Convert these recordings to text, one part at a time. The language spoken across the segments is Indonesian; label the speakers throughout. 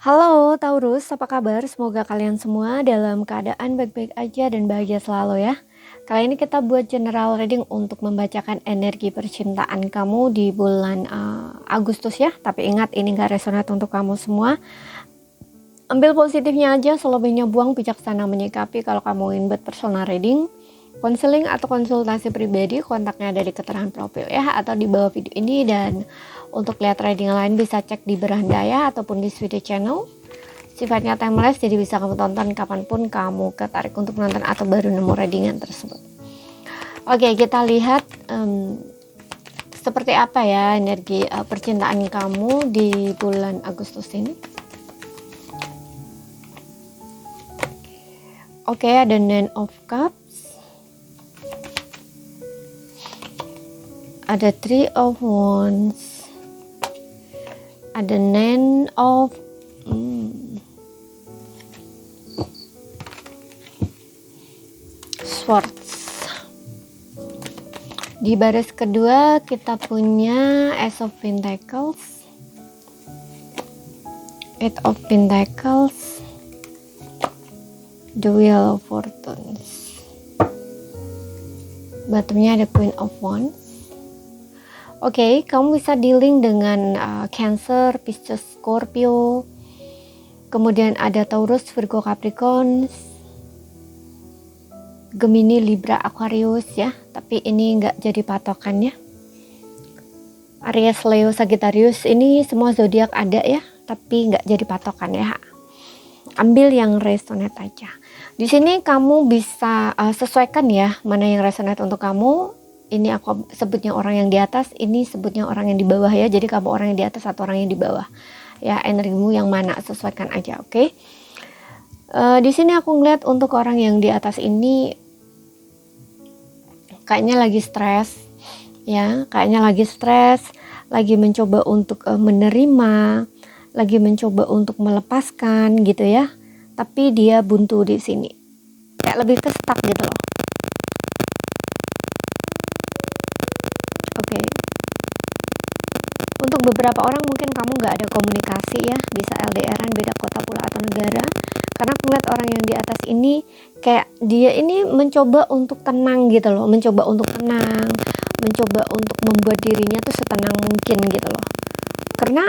Speaker 1: Halo Taurus, apa kabar? Semoga kalian semua dalam keadaan baik-baik aja dan bahagia selalu ya. Kali ini kita buat general reading untuk membacakan energi percintaan kamu di bulan Agustus ya. Tapi ingat ini gak resonate untuk kamu semua. Ambil positifnya aja, selebihnya buang, bijaksana menyikapi. Kalau kamu ingin buat personal reading, konseling atau konsultasi pribadi, kontaknya ada di keterangan profil ya, atau di bawah video ini. Dan untuk lihat reading lain bisa cek di Berandaya ataupun di Sweetie Channel. Sifatnya timeless, jadi bisa kamu tonton kapanpun kamu ketarik untuk nonton atau baru nemu readingan tersebut. Oke, kita lihat seperti apa ya energi percintaan kamu di bulan Agustus ini. Oke, ada Nine of Cups, ada Three of Wands, ada Nine of Swords. Di baris kedua kita punya Ace of Pentacles, Eight of Pentacles, The Wheel of Fortunes. Bottomnya ada Queen of Wands. Oke, kamu bisa dealing dengan Cancer, Pisces, Scorpio. Kemudian ada Taurus, Virgo, Capricorn, Gemini, Libra, Aquarius ya. Tapi ini nggak jadi patokannya. Aries, Leo, Sagittarius ini semua zodiak ada ya, tapi nggak jadi patokan ya. Ambil yang resonate aja. Di sini kamu bisa sesuaikan ya mana yang resonate untuk kamu. Ini aku sebutnya orang yang di atas, ini sebutnya orang yang di bawah ya. Jadi kamu orang yang di atas atau orang yang di bawah. Ya, energimu yang mana sesuaikan aja, oke? Di sini aku ngeliat untuk orang yang di atas ini kayaknya lagi stres, ya, kayaknya lagi stres, lagi mencoba untuk menerima, lagi mencoba untuk melepaskan gitu ya. Tapi dia buntu di sini, kayak lebih ke stuck gitu loh. Oke. Untuk beberapa orang mungkin kamu nggak ada komunikasi ya, bisa LDRan, beda kota pula atau negara. Karena aku lihat orang yang di atas ini kayak dia ini mencoba untuk tenang gitu loh, mencoba untuk tenang, mencoba untuk membuat dirinya tuh setenang mungkin gitu loh. Karena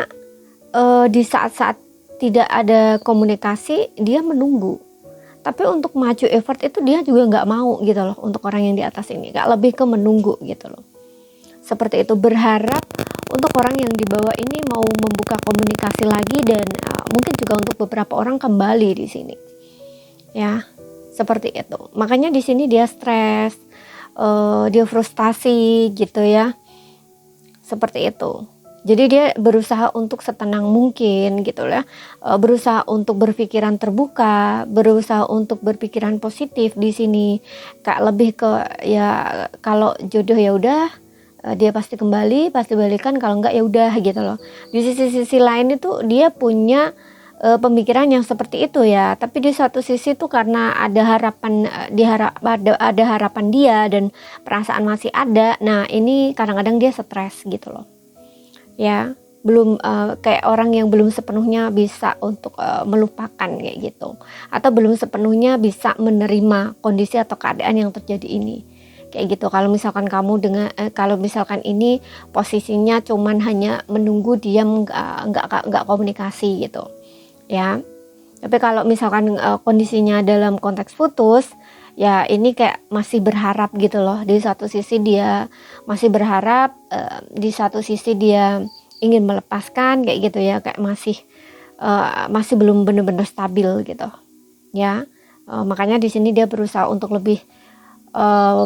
Speaker 1: di saat-saat tidak ada komunikasi dia menunggu. Tapi untuk maju effort itu dia juga nggak mau gitu loh. Untuk orang yang di atas ini, kayak lebih ke menunggu gitu loh. Seperti itu, berharap untuk orang yang di bawah ini mau membuka komunikasi lagi dan mungkin juga untuk beberapa orang kembali di sini. Ya, seperti itu. Makanya di sini dia stres, dia frustasi gitu ya. Seperti itu. Jadi dia berusaha untuk setenang mungkin gitu ya. Berusaha untuk berpikiran terbuka, berusaha untuk berpikiran positif di sini. Kayak lebih ke ya kalau jodoh ya udah, dia pasti kembali, pasti balikan, kalau enggak ya udah gitu loh. Di sisi lain itu dia punya pemikiran yang seperti itu ya, tapi di satu sisi tuh karena ada harapan, ada harapan dia dan perasaan masih ada. Nah ini kadang-kadang dia stres gitu loh ya, belum kayak orang yang belum sepenuhnya bisa untuk melupakan kayak gitu, atau belum sepenuhnya bisa menerima kondisi atau keadaan yang terjadi ini. Kayak gitu. Kalau misalkan kamu dengan kalau misalkan ini posisinya cuman hanya menunggu, diam, nggak komunikasi gitu ya. Tapi kalau misalkan kondisinya dalam konteks putus ya, ini kayak masih berharap gitu loh. Di satu sisi dia masih berharap, di satu sisi dia ingin melepaskan kayak gitu ya, kayak masih belum benar-benar stabil gitu ya. Makanya di sini dia berusaha untuk lebih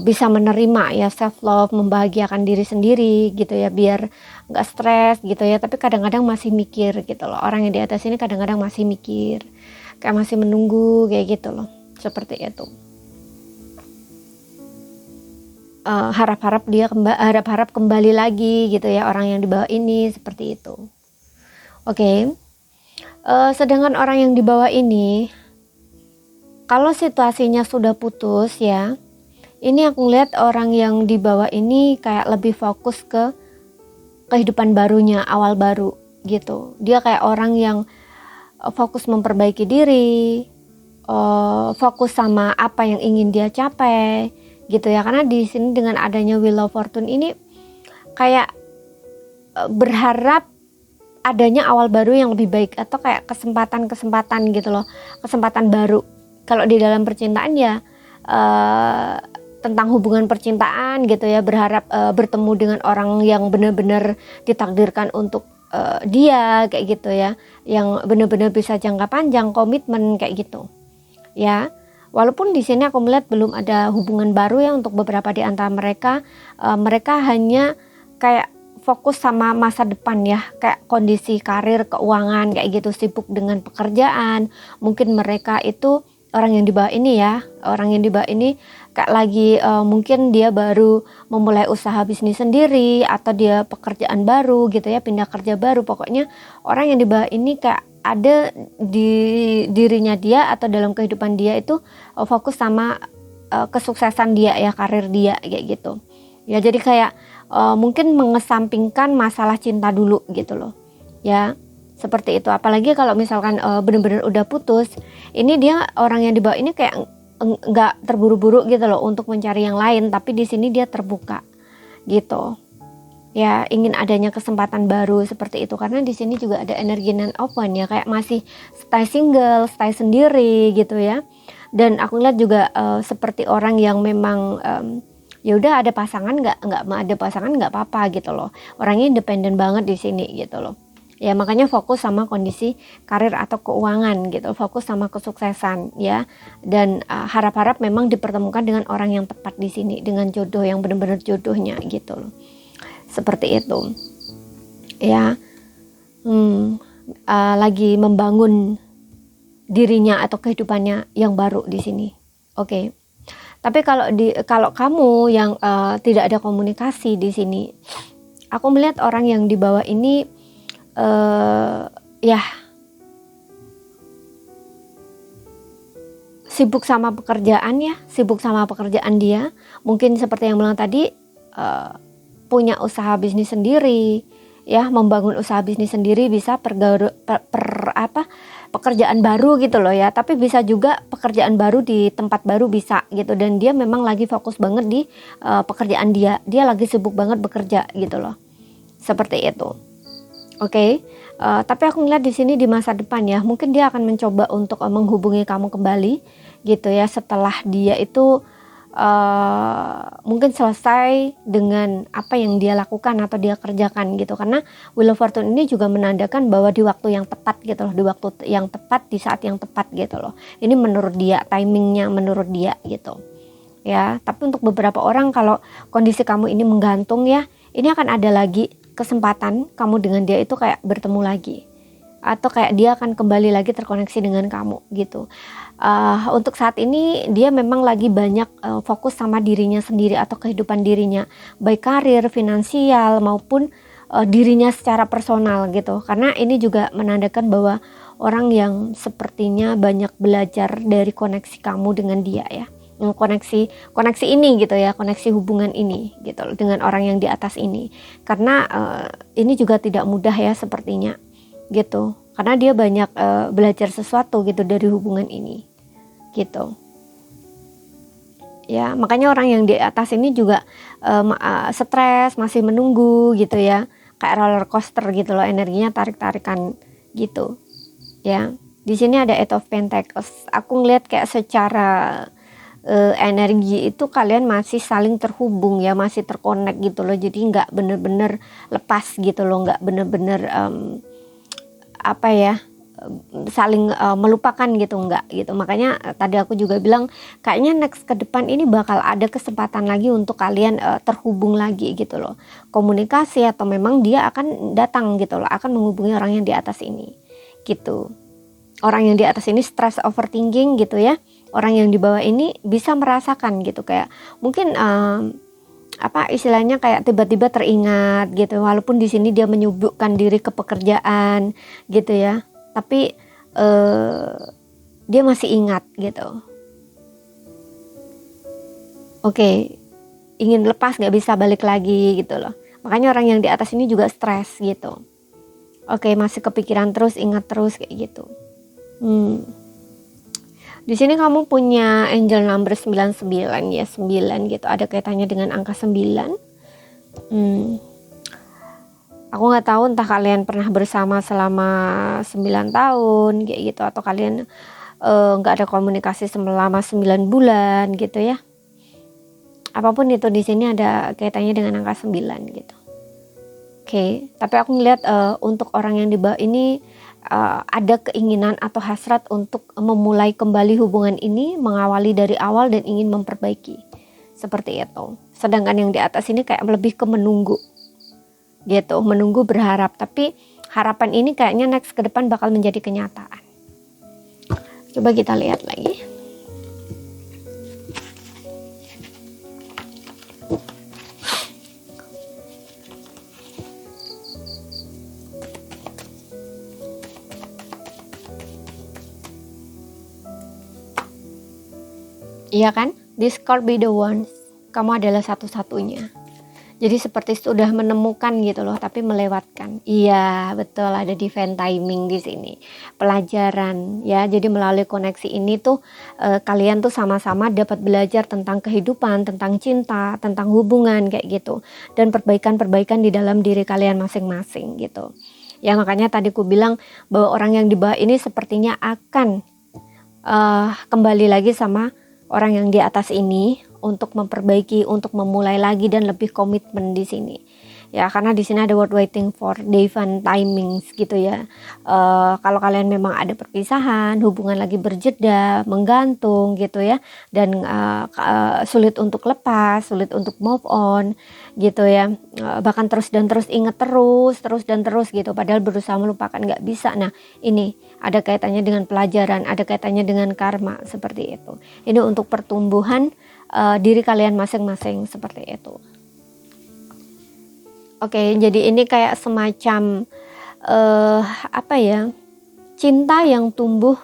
Speaker 1: bisa menerima ya, self love, membahagiakan diri sendiri gitu ya, biar nggak stres gitu ya. Tapi kadang-kadang masih mikir gitu loh, orang yang di atas ini kadang-kadang masih mikir, kayak masih menunggu kayak gitu loh, seperti itu. Harap-harap dia harap-harap kembali lagi gitu ya, orang yang di bawah ini, seperti itu. Oke. Sedangkan orang yang di bawah ini, kalau situasinya sudah putus ya, ini aku lihat orang yang di bawah ini kayak lebih fokus ke kehidupan barunya, awal baru gitu. Dia kayak orang yang fokus memperbaiki diri, fokus sama apa yang ingin dia capai gitu ya. Karena di sini dengan adanya Wheel of Fortune ini kayak berharap adanya awal baru yang lebih baik, atau kayak kesempatan-kesempatan gitu loh, kesempatan baru. Kalau di dalam percintaan ya tentang hubungan percintaan gitu ya, berharap bertemu dengan orang yang benar-benar ditakdirkan untuk dia kayak gitu ya, yang benar-benar bisa jangka panjang, komitmen kayak gitu ya. Walaupun di sini aku melihat belum ada hubungan baru ya untuk beberapa di antara mereka. Mereka hanya kayak fokus sama masa depan ya, kayak kondisi karir, keuangan kayak gitu, sibuk dengan pekerjaan. Mungkin mereka itu orang yang di bawah ini ya, orang yang di bawah ini kayak lagi mungkin dia baru memulai usaha bisnis sendiri, atau dia pekerjaan baru gitu ya, pindah kerja baru. Pokoknya orang yang di bawah ini kayak ada di dirinya dia atau dalam kehidupan dia itu fokus sama kesuksesan dia ya, karir dia kayak gitu ya. Jadi kayak mungkin mengesampingkan masalah cinta dulu gitu loh ya, seperti itu. Apalagi kalau misalkan benar-benar udah putus, ini dia orang yang di bawah ini kayak nggak terburu-buru gitu loh untuk mencari yang lain, tapi di sini dia terbuka gitu ya, ingin adanya kesempatan baru seperti itu. Karena di sini juga ada energi non open ya, kayak masih stay single, stay sendiri gitu ya. Dan aku lihat juga seperti orang yang memang ya udah ada pasangan, nggak ada pasangan nggak apa-apa gitu loh, orangnya independen banget di sini gitu loh ya. Makanya fokus sama kondisi karir atau keuangan gitu, fokus sama kesuksesan ya. Dan harap-harap memang dipertemukan dengan orang yang tepat di sini, dengan jodoh yang benar-benar jodohnya gitu loh, seperti itu ya. Lagi membangun dirinya atau kehidupannya yang baru di sini. Oke. Tapi kalau kamu yang tidak ada komunikasi di sini, aku melihat orang yang di bawah ini ya sibuk sama pekerjaan ya, sibuk sama pekerjaan dia. Mungkin seperti yang bilang tadi, punya usaha bisnis sendiri ya, membangun usaha bisnis sendiri, bisa pekerjaan baru gitu loh ya. Tapi bisa juga pekerjaan baru di tempat baru bisa gitu. Dan dia memang lagi fokus banget di pekerjaan dia lagi sibuk banget bekerja gitu loh, seperti itu. Oke. Tapi aku ngeliat di sini di masa depan ya, mungkin dia akan mencoba untuk menghubungi kamu kembali gitu ya, setelah dia itu mungkin selesai dengan apa yang dia lakukan atau dia kerjakan gitu. Karena Wheel of Fortune ini juga menandakan bahwa di waktu yang tepat gitu loh, di waktu yang tepat, di saat yang tepat gitu loh. Ini menurut dia, timingnya menurut dia gitu ya. Tapi untuk beberapa orang, kalau kondisi kamu ini menggantung ya, ini akan ada lagi kesempatan kamu dengan dia itu kayak bertemu lagi, atau kayak dia akan kembali lagi terkoneksi dengan kamu gitu. Untuk saat ini dia memang lagi banyak fokus sama dirinya sendiri atau kehidupan dirinya, baik karir, finansial, maupun dirinya secara personal gitu. Karena ini juga menandakan bahwa orang yang sepertinya banyak belajar dari koneksi kamu dengan dia ya, koneksi ini gitu ya, koneksi hubungan ini gitu dengan orang yang di atas ini. Karena ini juga tidak mudah ya sepertinya gitu, karena dia banyak belajar sesuatu gitu dari hubungan ini gitu ya. Makanya orang yang di atas ini juga stres, masih menunggu gitu ya, kayak roller coaster gitu loh, energinya tarik-tarikan gitu ya. Di sini ada Eight of Pentacles. Aku ngeliat kayak secara energi itu kalian masih saling terhubung ya, masih terkonek gitu loh. Jadi nggak bener-bener lepas gitu loh, nggak bener-bener saling melupakan gitu, enggak gitu. Makanya tadi aku juga bilang kayaknya next ke depan ini bakal ada kesempatan lagi untuk kalian terhubung lagi gitu loh, komunikasi, atau memang dia akan datang gitu loh, akan menghubungi orang yang di atas ini gitu. Orang yang di atas ini stress overthinking gitu ya. Orang yang di bawah ini bisa merasakan gitu, kayak mungkin istilahnya kayak tiba-tiba teringat gitu, walaupun di sini dia menyibukkan diri ke pekerjaan gitu ya, tapi dia masih ingat gitu. Oke, ingin lepas, nggak bisa balik lagi gitu loh. Makanya orang yang di atas ini juga stres gitu. Oke, masih kepikiran terus, ingat terus kayak gitu. Di sini kamu punya angel number 99 ya, 9 gitu. Ada kaitannya dengan angka 9. Aku nggak tahu entah kalian pernah bersama selama 9 tahun kayak gitu, atau kalian nggak ada komunikasi selama 9 bulan gitu ya. Apapun itu, di sini ada kaitannya dengan angka 9 gitu. Oke, tapi aku ngeliat untuk orang yang di bawah ini ada keinginan atau hasrat untuk memulai kembali hubungan ini, mengawali dari awal dan ingin memperbaiki. Seperti itu. Sedangkan yang di atas ini kayak lebih ke menunggu. Gitu, menunggu berharap. Tapi harapan ini kayaknya next ke depan bakal menjadi kenyataan. Coba kita lihat lagi. Iya kan? Discord be the ones. Kamu adalah satu-satunya. Jadi seperti sudah menemukan gitu loh, tapi melewatkan. Iya, betul, ada divine timing di sini. Pelajaran ya. Jadi melalui koneksi ini tuh kalian tuh sama-sama dapat belajar tentang kehidupan, tentang cinta, tentang hubungan kayak gitu. Dan perbaikan-perbaikan di dalam diri kalian masing-masing gitu. Ya makanya tadi aku bilang bahwa orang yang di bawah ini sepertinya akan kembali lagi sama orang yang di atas ini untuk memperbaiki, untuk memulai lagi dan lebih komitmen di sini. Ya, karena di sini ada word waiting for divine timings gitu ya. Kalau kalian memang ada perpisahan, hubungan lagi berjeda, menggantung gitu ya, dan sulit untuk lepas, sulit untuk move on gitu ya. Bahkan terus dan terus inget terus dan terus gitu. Padahal berusaha melupakan nggak bisa. Nah, ini ada kaitannya dengan pelajaran, ada kaitannya dengan karma seperti itu. Ini untuk pertumbuhan diri kalian masing-masing seperti itu. Oke, jadi ini kayak semacam apa ya, cinta yang tumbuh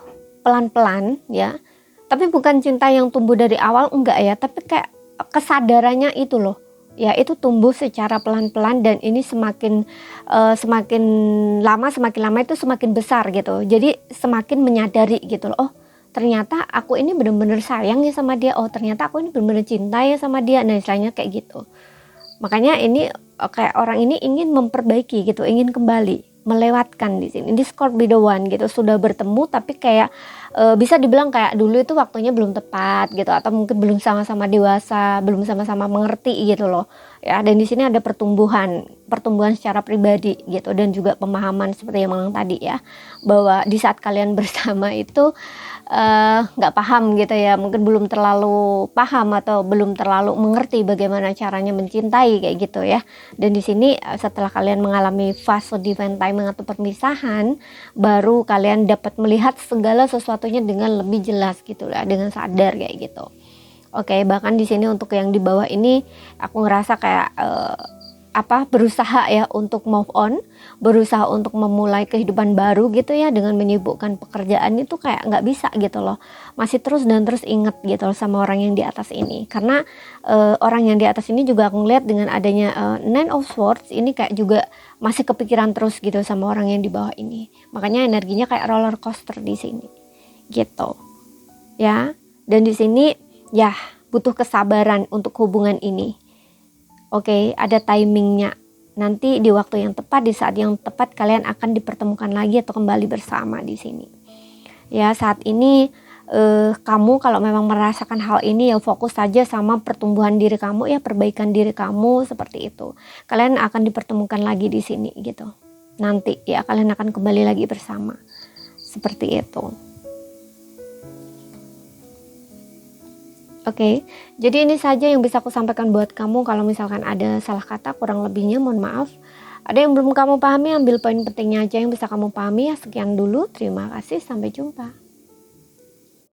Speaker 1: pelan-pelan ya, tapi bukan cinta yang tumbuh dari awal, enggak ya, tapi kayak kesadarannya itu loh ya, itu tumbuh secara pelan-pelan dan ini semakin lama itu semakin besar gitu. Jadi semakin menyadari gitu loh, oh ternyata aku ini benar-benar sayang ya sama dia, oh ternyata aku ini benar-benar cinta ya sama dia. Nah istilahnya kayak gitu. Makanya ini kayak orang ini ingin memperbaiki gitu, ingin kembali melewatkan di sini. Discord be the one gitu, sudah bertemu tapi kayak bisa dibilang kayak dulu itu waktunya belum tepat gitu, atau mungkin belum sama-sama dewasa, belum sama-sama mengerti gitu loh. Ya, dan di sini ada pertumbuhan secara pribadi gitu, dan juga pemahaman seperti yang Mang tadi ya, bahwa di saat kalian bersama itu nggak paham gitu ya, mungkin belum terlalu paham atau belum terlalu mengerti bagaimana caranya mencintai kayak gitu ya. Dan di sini setelah kalian mengalami fase divine timing atau perpisahan, baru kalian dapat melihat segala sesuatunya dengan lebih jelas gitu ya, dengan sadar kayak gitu. Oke, bahkan di sini untuk yang di bawah ini aku ngerasa kayak berusaha ya untuk move on, berusaha untuk memulai kehidupan baru gitu ya, dengan menyibukkan pekerjaan itu kayak nggak bisa gitu loh, masih terus dan terus inget gitu loh sama orang yang di atas ini. Karena orang yang di atas ini juga aku ngeliat dengan adanya Nine of Swords ini kayak juga masih kepikiran terus gitu sama orang yang di bawah ini. Makanya energinya kayak roller coaster di sini gitu ya. Dan di sini ya butuh kesabaran untuk hubungan ini. Oke, ada timingnya. Nanti di waktu yang tepat, di saat yang tepat kalian akan dipertemukan lagi atau kembali bersama di sini. Ya, saat ini kamu kalau memang merasakan hal ini ya fokus saja sama pertumbuhan diri kamu ya, perbaikan diri kamu seperti itu. Kalian akan dipertemukan lagi di sini gitu. Nanti ya kalian akan kembali lagi bersama. Seperti itu. Oke, jadi ini saja yang bisa aku sampaikan buat kamu. Kalau misalkan ada salah kata, kurang lebihnya mohon maaf. Ada yang belum kamu pahami, ambil poin pentingnya aja yang bisa kamu pahami ya. Sekian dulu, terima kasih, sampai jumpa.